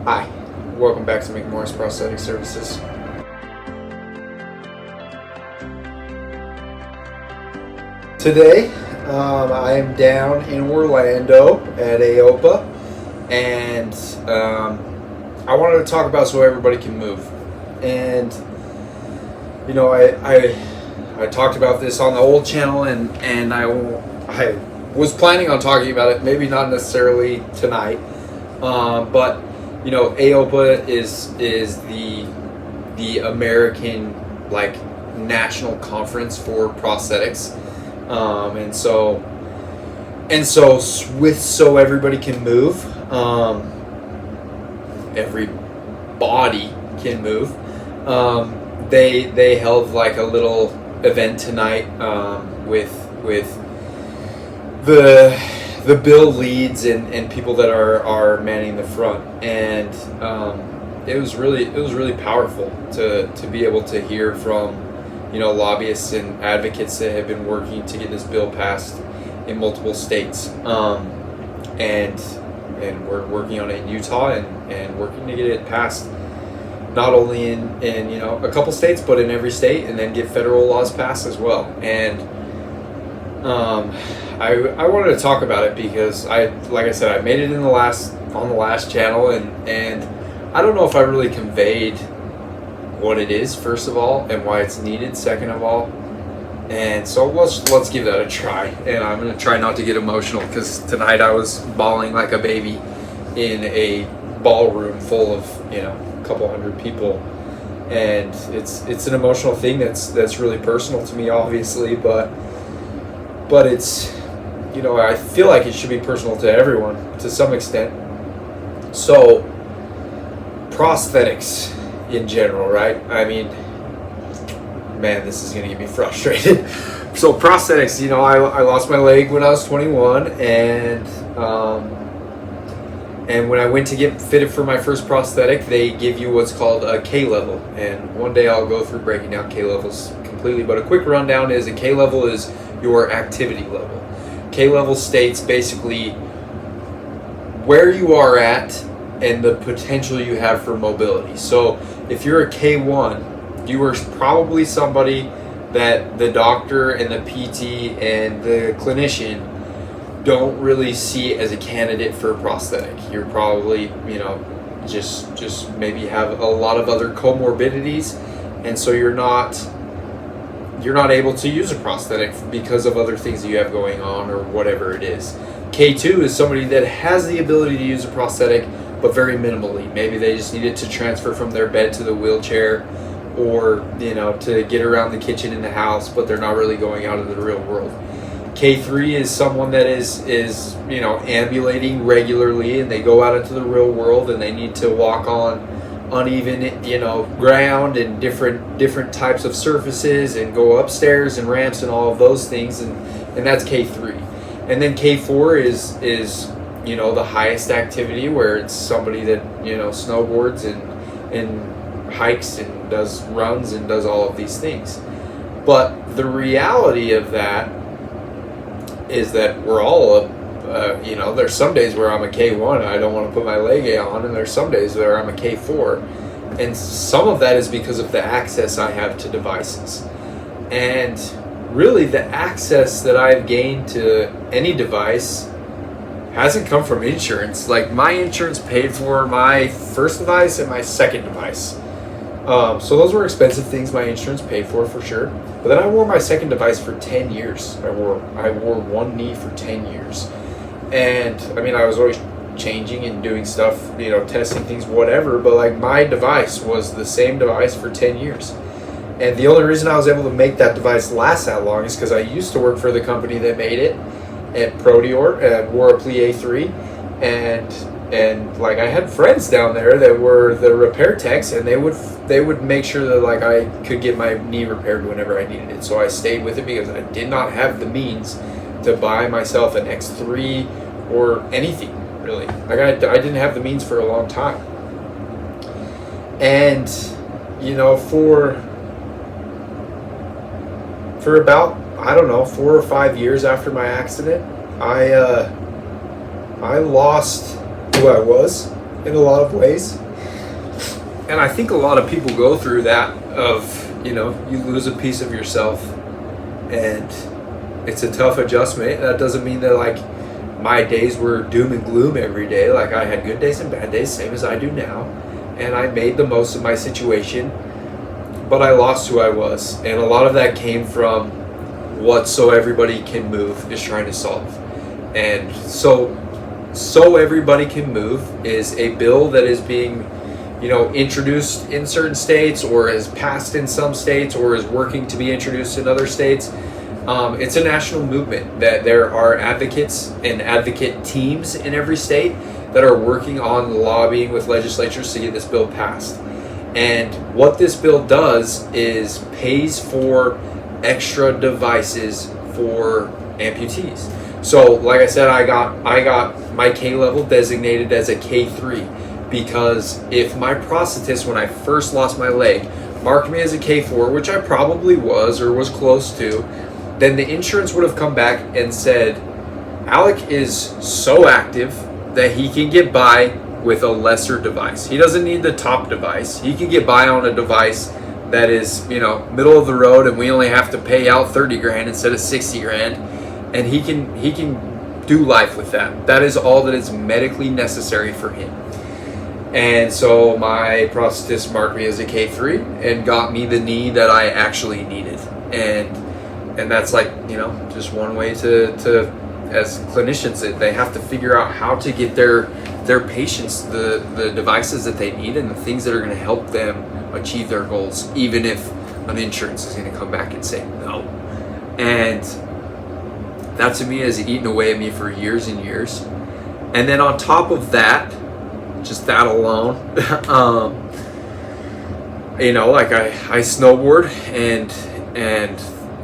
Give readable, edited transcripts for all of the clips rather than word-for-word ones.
Hi, welcome back to McMorris Prosthetic Services. Today, I am down in Orlando at AOPA, and I wanted to talk about so everybody can move. And you know, I talked about this on the old channel, and I was planning on talking about it. Maybe not necessarily tonight, but you know, AOPA is the American like national conference for prosthetics, and so so everybody can move, everybody can move. They held like a little event tonight with the bill leads and people that are manning the front, and it was really powerful to be able to hear from, you know, lobbyists and advocates that have been working to get this bill passed in multiple states, and we're working on it in Utah and working to get it passed not only in you know a couple states but in every state, and then get federal laws passed as well. And I wanted to talk about it because like I said, I made it on the last channel, and I don't know if I really conveyed what it is, first of all, and why it's needed, second of all. And so let's give that a try. And I'm gonna try not to get emotional, because tonight I was bawling like a baby in a ballroom full of, you know, a couple hundred people, and it's an emotional thing that's really personal to me, obviously, but it's, you know, I feel like it should be personal to everyone to some extent. So prosthetics in general, right? I mean, man, this is gonna get me frustrated. So prosthetics, you know, I lost my leg when I was 21, and when I went to get fitted for my first prosthetic, they give you what's called a K level, and one day I'll go through breaking down K levels completely, but a quick rundown is a K level is your activity level. K level states basically where you are at and the potential you have for mobility. So if you're a K1, you are probably somebody that the doctor and the PT and the clinician don't really see as a candidate for a prosthetic. You're probably, you know, just maybe have a lot of other comorbidities, and so you're not able to use a prosthetic because of other things that you have going on or whatever it is. K2 is somebody that has the ability to use a prosthetic, but very minimally. Maybe they just need it to transfer from their bed to the wheelchair, or, you know, to get around the kitchen in the house, but they're not really going out into the real world. K3 is someone that is you know, ambulating regularly, and they go out into the real world and they need to walk on uneven, you know, ground and different types of surfaces, and go upstairs and ramps and all of those things, and that's K3. And then K4 is you know, the highest activity, where it's somebody that, you know, snowboards and hikes and does runs and does all of these things. But the reality of that is that we're all you know, there's some days where I'm a K1 and I don't want to put my leg on, and there's some days where I'm a K4, and some of that is because of the access I have to devices. And really, the access that I've gained to any device hasn't come from insurance. Like, my insurance paid for my first device and my second device, so those were expensive things my insurance paid for sure. But then I wore my second device for 10 years. I wore one knee for 10 years. And I mean, I was always changing and doing stuff, you know, testing things, whatever, but like, my device was the same device for 10 years. And the only reason I was able to make that device last that long is because I used to work for the company that made it at Prodior at Warapli A3, and like, I had friends down there that were the repair techs, and they would make sure that like I could get my knee repaired whenever I needed it. So I stayed with it because I did not have the means to buy myself an X3 or anything, really. Like, I didn't have the means for a long time. And, you know, for about, I don't know, 4 or 5 years after my accident, I lost who I was. in a lot of ways. And I think a lot of people go through that of, you lose a piece of yourself, and it's a tough adjustment. That doesn't mean that like my days were doom and gloom every day. Like I had good days and bad days, same as I do now. And I made the most of my situation, but I lost who I was. And a lot of that came from what So Everybody Can Move is trying to solve. And so Everybody Can Move is a bill that is being introduced in certain states, or is passed in some states, or is working to be introduced in other states. It's a national movement that there are advocates and advocate teams in every state that are working on lobbying with legislatures to get this bill passed. And what this bill does is pays for extra devices for amputees. So like I said, I got my K level designated as a K3, because if my prosthetist, when I first lost my leg, marked me as a K4, which I probably was or was close to, then the insurance would have come back and said, Alec is so active that he can get by with a lesser device. He doesn't need the top device. He can get by on a device that is, middle of the road, and we only have to pay out 30 grand instead of 60 grand. And he can do life with that. That is all that is medically necessary for him. And so my prosthetist marked me as a K3 and got me the knee that I actually needed. And that's like, just one way to as clinicians, they have to figure out how to get their patients the devices that they need and the things that are going to help them achieve their goals, even if an insurance is going to come back and say no. And that to me has eaten away at me for years and years. And then on top of that, just that alone, like I snowboard, and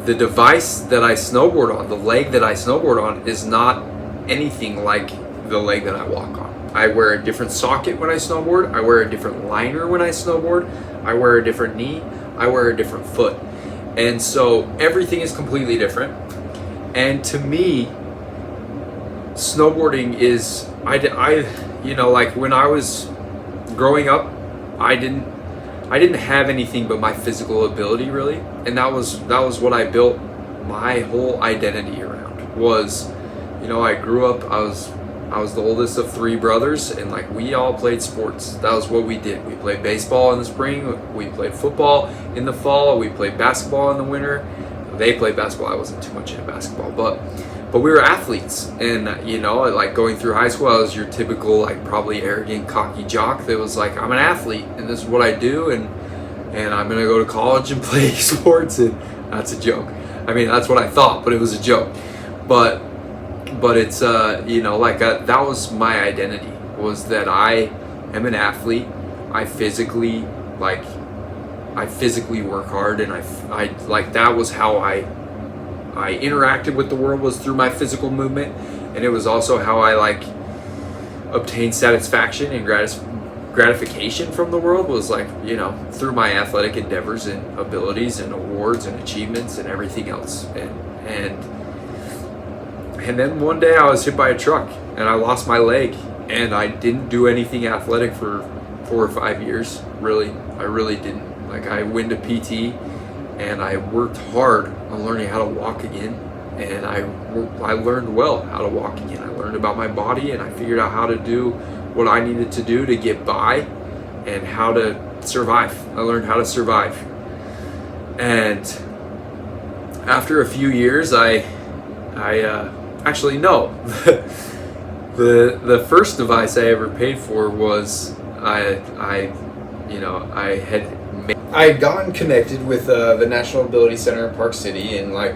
the device that I snowboard on, the leg that I snowboard on, is not anything like the leg that I walk on. I wear a different socket when I snowboard. I wear a different liner when I snowboard. I wear a different knee. I wear a different foot. And so everything is completely different. And to me, snowboarding is, like when I was growing up, I didn't have anything but my physical ability, really. And that was what I built my whole identity around. Was, I grew up, I was the oldest of 3 brothers, and like we all played sports. That was what we did. We played baseball in the spring, we played football in the fall, we played basketball in the winter. They played basketball. I wasn't too much into basketball, but we were athletes. And like going through high school, I was your typical like probably arrogant, cocky jock that was like, I'm an athlete and this is what I do, and I'm gonna go to college and play sports. And that's a joke. I mean, that's what I thought, but it was a joke. But it's that was my identity, was that I am an athlete. I physically work hard, and I like, that was how I interacted with the world, was through my physical movement. And it was also how I like obtained satisfaction and gratification from the world, was like, through my athletic endeavors and abilities and awards and achievements and everything else. And then one day I was hit by a truck and I lost my leg, and I didn't do anything athletic for 4 or 5 years. Really, I really didn't. Like, I went to PT and I worked hard on learning how to walk again, and I learned well how to walk again. I learned about my body, and I figured out how to do what I needed to do to get by and how to survive. I learned how to survive. And after a few years, actually no. The first device I ever paid for was I had gotten connected with the National Ability Center in Park City, and like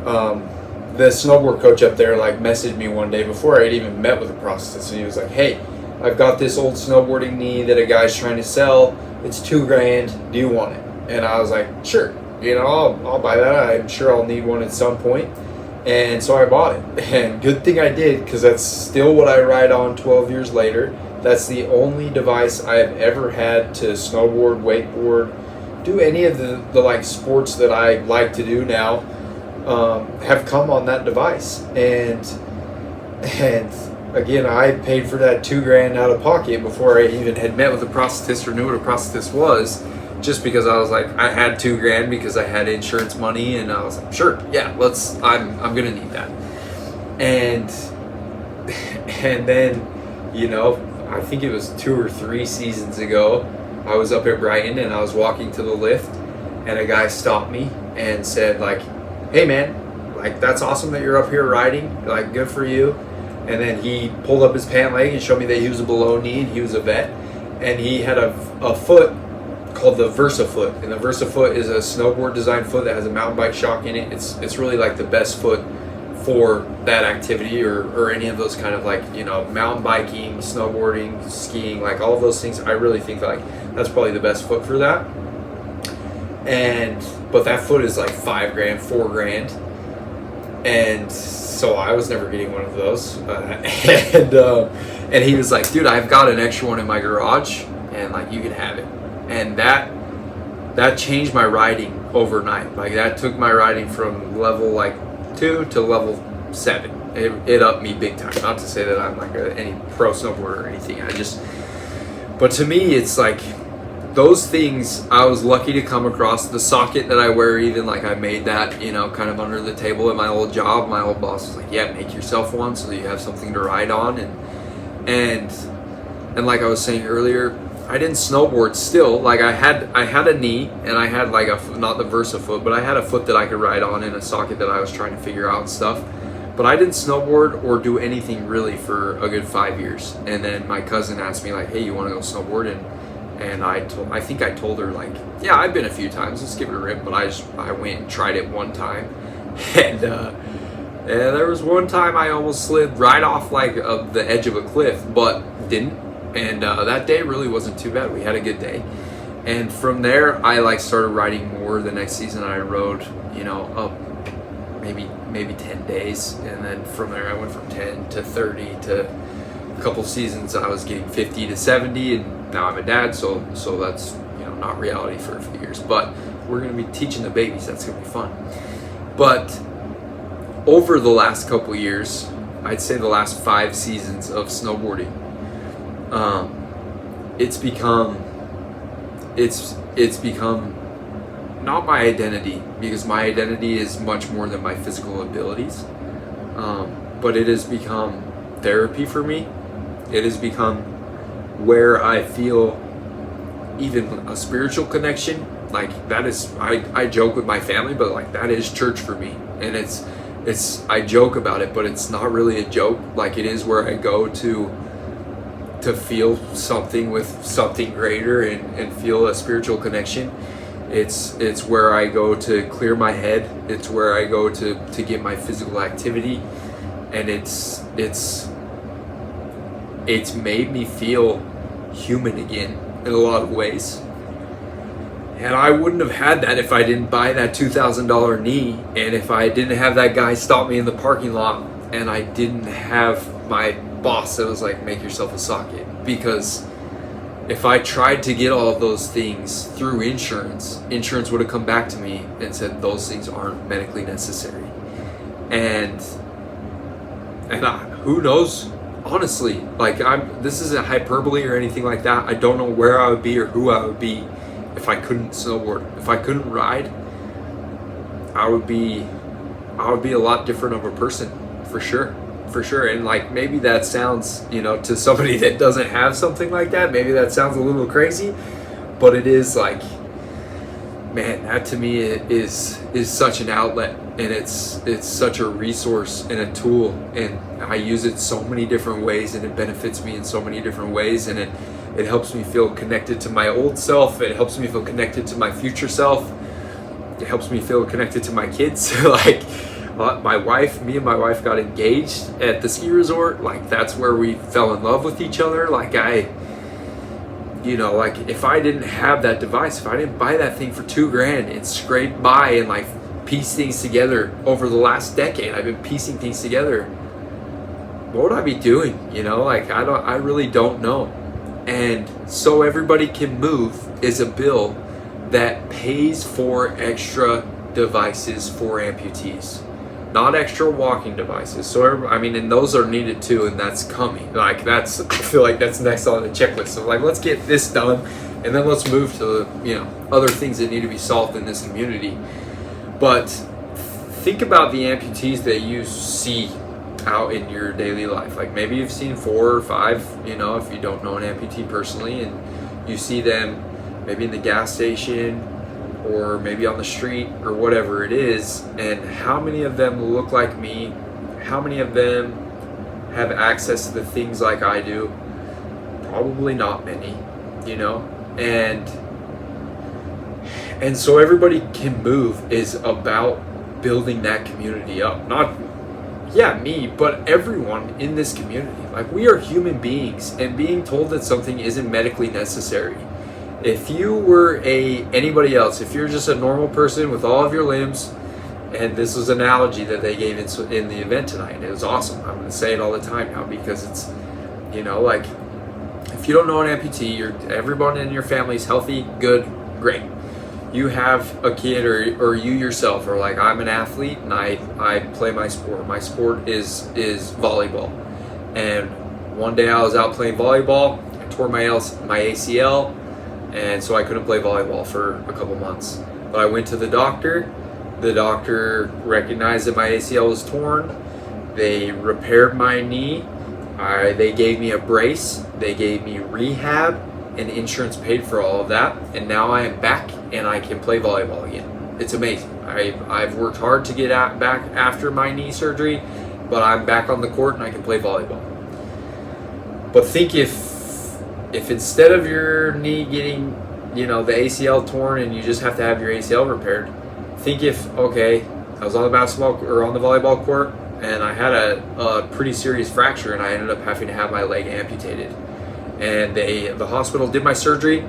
the snowboard coach up there like messaged me one day before I had even met with a prosthetist, and he was like, hey, I've got this old snowboarding knee that a guy's trying to sell. It's $2,000. Do you want it? And I was like, sure. I'll buy that. I'm sure I'll need one at some point. And so I bought it. And good thing I did, because that's still what I ride on 12 years later. That's the only device I have ever had to snowboard, wakeboard, do any of the like sports that I like to do now, have come on that device. And again, I paid for that $2,000 out of pocket before I even had met with a prosthetist or knew what a prosthetist was, just because I was like, I had $2,000 because I had insurance money, and I was like, sure, yeah, I'm gonna need that. And then, I think it was 2 or 3 seasons ago, I was up at Brighton and I was walking to the lift, and a guy stopped me and said, like, hey man, like, that's awesome that you're up here riding, like, good for you. And then he pulled up his pant leg and showed me that he was a below knee and he was a vet, and he had a foot called the Versa foot, and the Versa foot is a snowboard design foot that has a mountain bike shock in it. It's really like the best foot for that activity, or any of those kind of, like, mountain biking, snowboarding, skiing, like all of those things. I really think like that's probably the best foot for that. But that foot is like $5,000, $4,000, and so I was never getting one of those. And he was like, dude, I've got an extra one in my garage, and like, you can have it. And that changed my riding overnight. Like, that took my riding from level like 2 to level 7. It upped me big time. Not to say that I'm like any pro snowboarder or anything. But to me, it's like those things. I was lucky to come across the socket that I wear. Even like, I made that, kind of under the table at my old job. My old boss was like, yeah, make yourself one so that you have something to ride on. And like I was saying earlier, I didn't snowboard still. Like, I had a knee, and I had like not the Versa foot, but I had a foot that I could ride on in a socket that I was trying to figure out and stuff. But I didn't snowboard or do anything really for a good 5 years. And then my cousin asked me like, hey, you want to go snowboard? And I think I told her like, yeah, I've been a few times, let's give it a rip. But I went and tried it one time, and there was one time I almost slid right off like the edge of a cliff, but didn't. And that day really wasn't too bad. We had a good day. And from there, I like started riding more. The next season I rode, up maybe 10 days. And then from there I went from 10 to 30 to a couple seasons I was getting 50 to 70. And now I'm a dad, so that's, not reality for a few years. But we're going to be teaching the babies. That's going to be fun. But over the last couple years, I'd say the last 5 seasons of snowboarding, it's become not my identity, because my identity is much more than my physical abilities, but it has become therapy for me. It has become where I feel even a spiritual connection. Like, that is, I joke with my family, but like, that is church for me. And it's I joke about it, but it's not really a joke. Like, it is where I go to feel something with something greater, and feel a spiritual connection. It's where I go to clear my head. It's where I go to get my physical activity, and it's made me feel human again in a lot of ways. And I wouldn't have had that if I didn't buy that $2,000 knee, and if I didn't have that guy stop me in the parking lot, and I didn't have my boss that was like, make yourself a socket. Because if I tried to get all of those things through insurance would have come back to me and said those things aren't medically necessary. And who knows, honestly, like, this isn't hyperbole or anything like that. I don't know where I would be or who I would be if I couldn't snowboard. If I couldn't ride, I would be a lot different of a person, for sure. And like, maybe that sounds, to somebody that doesn't have something like that, maybe that sounds a little crazy, but it is like, man, that to me is such an outlet, and it's such a resource and a tool, and I use it so many different ways, and it benefits me in so many different ways, and it helps me feel connected to my old self. It helps me feel connected to my future self. It helps me feel connected to my kids. Like, me and my wife got engaged at the ski resort. Like, that's where we fell in love with each other. Like, like, if I didn't have that device, if I didn't buy that thing for $2,000 and scrape by and like piece things together over the last decade, I've been piecing things together, what would I be doing? Like, I really don't know. And So Everybody Can Move is a bill that pays for extra devices for amputees. not extra walking devices. So I mean, and those are needed too, and that's coming. Like that's, I feel like that's next on the checklist. So like, let's get this done, and then let's move to, you know, other things that need to be solved in this community. But think about the amputees that you see out in your daily life. Like maybe you've seen 4 or 5, you know, if you don't know an amputee personally, and you see them maybe in the gas station or maybe on the street or whatever it is, and how many of them look like me? How many of them have access to the things like I do? Probably not many, you know. And so everybody can move is about building that community up. Not, yeah, me, but everyone in this community. Like, we are human beings, and being told that something isn't medically necessary. If you were anybody else, if you're just a normal person with all of your limbs, and this was an analogy that they gave in the event tonight, and it was awesome. I'm going to say it all the time now because it's, you know, like, if you don't know an amputee, everyone in your family is healthy, good, great. You have a kid or you yourself are like, I'm an athlete and I play my sport. My sport is volleyball. And one day I was out playing volleyball, I tore my ACL, and so I couldn't play volleyball for a couple months. But I went to the doctor. The doctor recognized that my ACL was torn. They repaired my knee. They gave me a brace. They gave me rehab, and insurance paid for all of that. And now I am back and I can play volleyball again. It's amazing. I've worked hard to get back after my knee surgery, but I'm back on the court and I can play volleyball. But think if instead of your knee getting, you know, the ACL torn and you just have to have your ACL repaired, think if, okay, I was on the basketball or on the volleyball court and I had a pretty serious fracture and I ended up having to have my leg amputated. And the hospital did my surgery.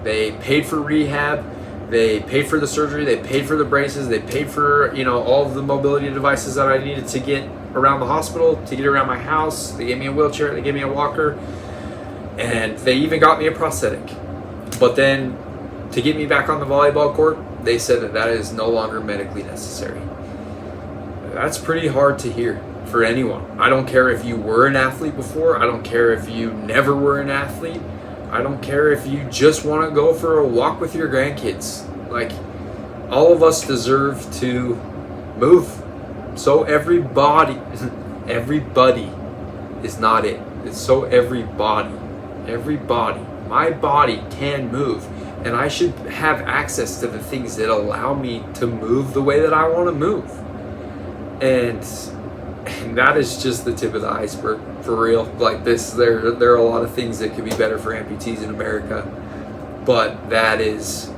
They paid for rehab. They paid for the surgery. They paid for the braces. They paid for, you know, all of the mobility devices that I needed to get around the hospital, to get around my house. They gave me a wheelchair. They gave me a walker. And they even got me a prosthetic. But then to get me back on the volleyball court, they said that is no longer medically necessary. That's pretty hard to hear for anyone. I don't care if you were an athlete before. I don't care if you never were an athlete. I don't care if you just want to go for a walk with your grandkids. Like, all of us deserve to move. So everybody is not it. It's so everybody. My body can move, and I should have access to the things that allow me to move the way that I want to move. And that is just the tip of the iceberg, for real. Like this, there are a lot of things that could be better for amputees in America, but it's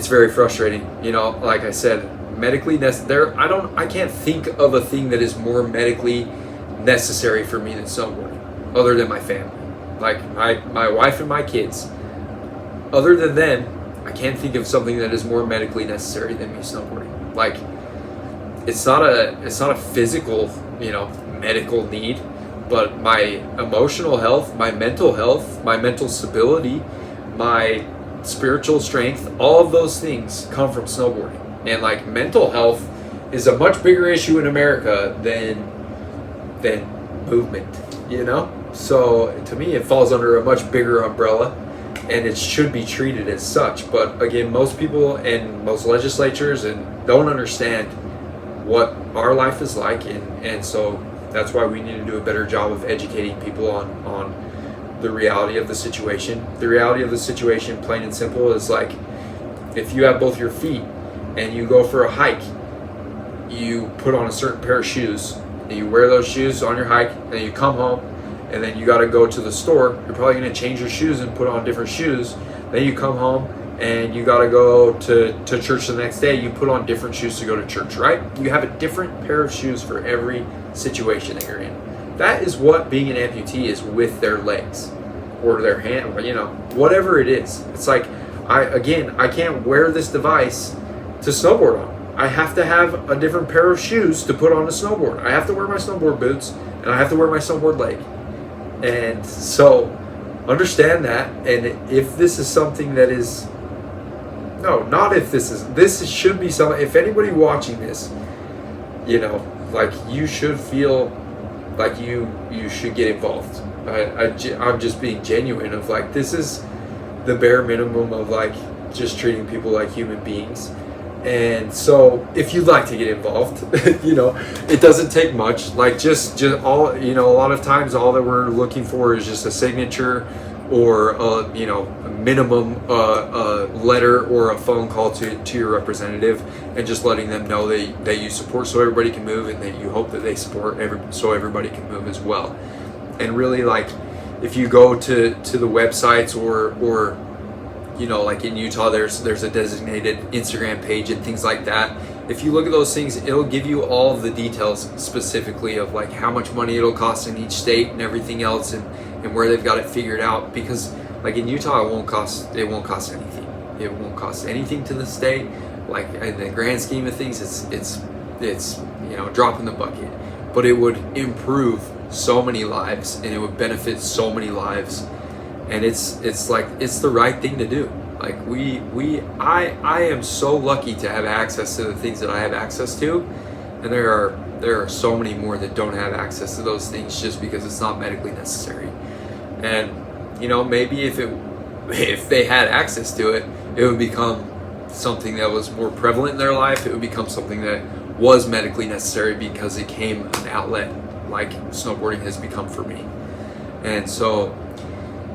very frustrating. You know, like I said, medically necessary. I can't think of a thing that is more medically necessary for me than snowboarding, other than my family. Like my wife and my kids. Other than them, I can't think of something that is more medically necessary than me snowboarding. Like, it's not a physical, you know, medical need, but my emotional health, my mental stability, my spiritual strength, all of those things come from snowboarding. And like, mental health is a much bigger issue in America than movement, you know? So to me, it falls under a much bigger umbrella, and it should be treated as such. But again, most people and most legislatures don't understand what our life is like, and so that's why we need to do a better job of educating people on the reality of the situation. The reality of the situation, plain and simple, is like, if you have both your feet and you go for a hike, you put on a certain pair of shoes, and you wear those shoes on your hike, and then you come home, and then you got to go to the store. You're probably going to change your shoes and put on different shoes. Then you come home and you got to go to church the next day. You put on different shoes to go to church, right? You have a different pair of shoes for every situation that you're in. That is what being an amputee is with their legs or their hand, you know, whatever it is. It's like, I can't wear this device to snowboard on. I have to have a different pair of shoes to put on a snowboard. I have to wear my snowboard boots, and I have to wear my snowboard leg. And so understand that. And if this is something that is, no, not if this is, this should be something, if anybody watching this you know, like you should feel like you should get involved. I'm just being genuine of like, this is the bare minimum of like just treating people like human beings. And so if you'd like to get involved, you know, it doesn't take much. Like just all, you know, a lot of times all that we're looking for is just a signature or you know, a minimum letter or a phone call to your representative, and just letting them know that you support so everybody can move, and that you hope that they support so everybody can move as well. And really, like, if you go to the websites or you know, like in Utah, there's a designated Instagram page and things like that. If you look at those things, it'll give you all of the details specifically of like how much money it'll cost in each state and everything else, and where they've got it figured out. Because like in Utah, it won't cost anything. It won't cost anything to the state. Like in the grand scheme of things, it's you know, drop in the bucket. But it would improve so many lives, and it would benefit so many lives. And it's like, it's the right thing to do. Like I am so lucky to have access to the things that I have access to, and there are so many more that don't have access to those things just because it's not medically necessary. And you know, maybe if they had access to it, it would become something that was more prevalent in their life. It would become something that was medically necessary because it became an outlet, like snowboarding has become for me. And so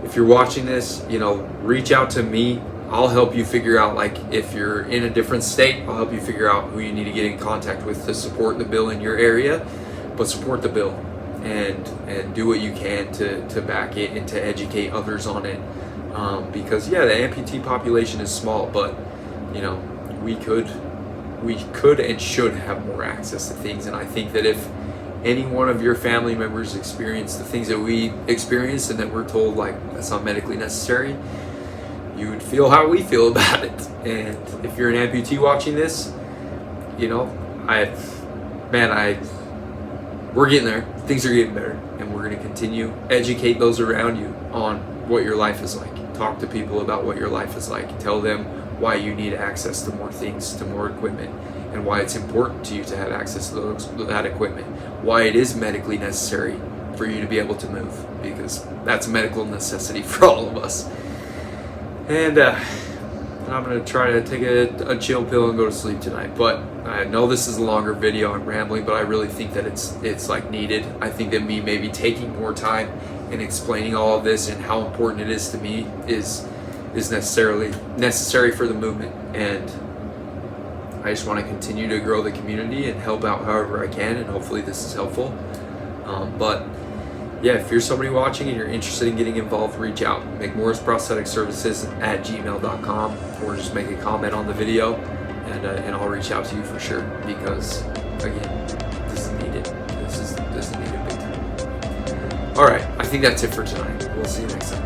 if you're watching this, you know, reach out to me. I'll help you figure out, like, if you're in a different state, I'll help you figure out who you need to get in contact with to support the bill in your area. But support the bill and do what you can to back it and to educate others on it. Because yeah, the amputee population is small, but you know, we could and should have more access to things. And I think that if any one of your family members experience the things that we experience and that we're told like that's not medically necessary, you would feel how we feel about it. And if you're an amputee watching this, you know, we're getting there. Things are getting better, and we're going to continue educate those around you on what your life is like. Talk to people about what your life is like. Tell them why you need access to more things, to more equipment, and why it's important to you to have access to that equipment. Why it is medically necessary for you to be able to move, because that's a medical necessity for all of us. And I'm going to try to take a chill pill and go to sleep tonight. But I know this is a longer video, I'm rambling, but I really think that it's like needed. I think that me maybe taking more time and explaining all of this and how important it is to me is necessary for the movement. And I just want to continue to grow the community and help out however I can, and hopefully this is helpful. But yeah, if you're somebody watching and you're interested in getting involved, reach out. McMorrisProstheticServices@gmail.com, or just make a comment on the video, and I'll reach out to you for sure, because again, this is needed. This is needed big time. All right, I think that's it for tonight. We'll see you next time.